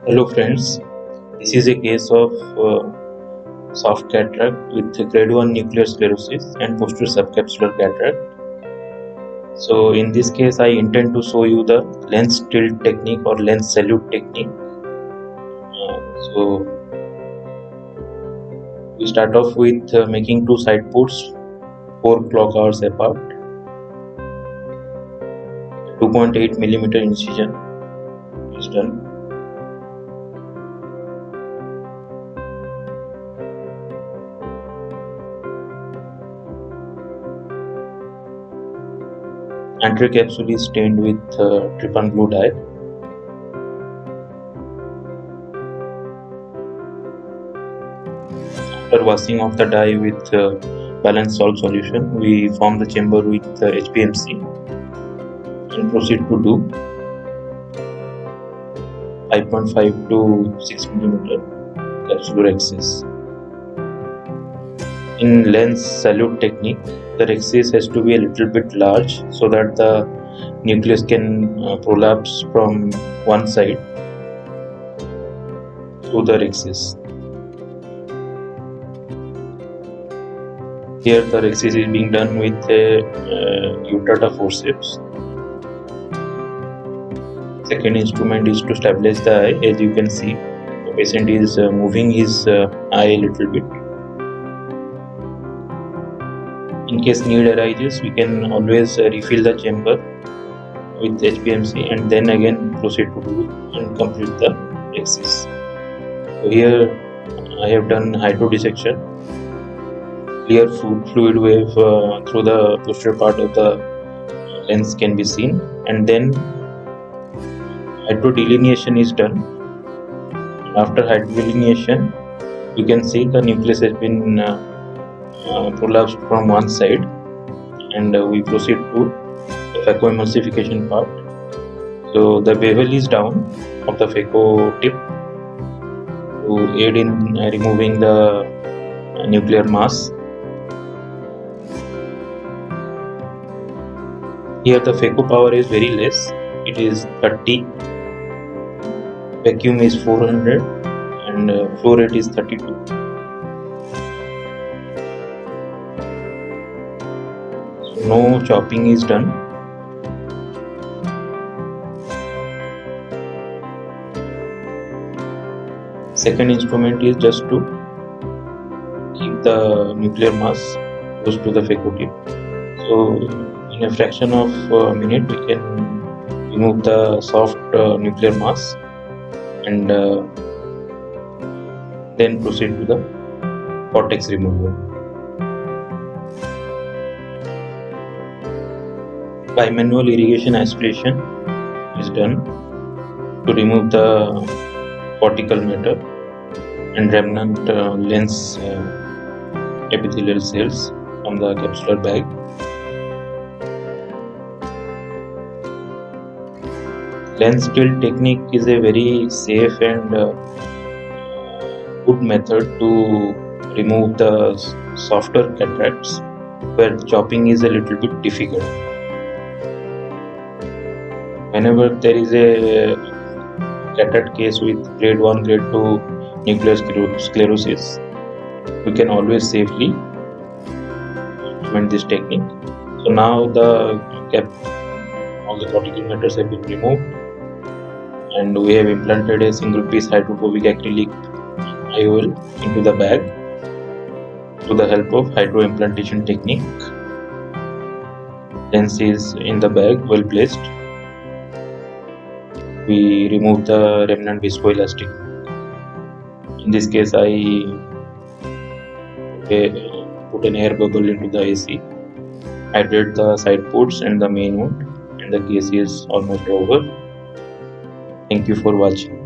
Hello friends, this is a case of soft cataract with grade 1 nuclear sclerosis and posterior subcapsular cataract. So in this case I intend to show you the lens tilt technique or lens salute technique. So we start off with making two side ports 4 clock hours apart. 2.8 millimeter incision is done. Anterior capsule is stained with trypan blue dye. After washing off the dye with balanced salt solution, we form the chamber with HPMC and proceed to do 5.5 to 6 millimeter capsular axis. In lens salute technique, the axis has to be a little bit large so that the nucleus can prolapse from one side through the axis. Here the axis is being done with a Utrata forceps. Second instrument is to stabilize the eye. As you can see, the patient is moving his eye a little bit. In case need arises, we can always refill the chamber with HPMC and then again proceed to do and complete the axis. So here I have done hydrodissection. Clear fluid wave through the posterior part of the lens can be seen, and then hydrodelineation is done. After hydrodelineation, you can see the nucleus has been prolapsed from one side, and we proceed to the phacoemulsification part. So the bevel is down of the phaco tip to aid in removing the nuclear mass. Here the phaco power is very less, it is 30, vacuum is 400 and flow rate is 32. So no chopping is done. Second instrument is just to keep the nuclear mass close to the phaco tip. So in a fraction of a minute we can remove the soft nuclear mass and then proceed to the cortex removal. Bimanual irrigation aspiration is done to remove the cortical matter and remnant lens epithelial cells from the capsular bag. Lens tilt technique is a very safe and good method to remove the softer cataracts where chopping is a little bit difficult. Whenever there is a cataract case with grade 1, grade 2 nuclear sclerosis, we can always safely implement this technique. So now all the cortical matters have been removed, and we have implanted a single piece hydrophobic acrylic IOL into the bag through the help of hydroimplantation technique. Lens is in the bag, well placed. We remove the remnant viscoelastic. In this case I put an air bubble into the AC, hydrate the side ports and the main wound, and the case is almost over. Thank you for watching.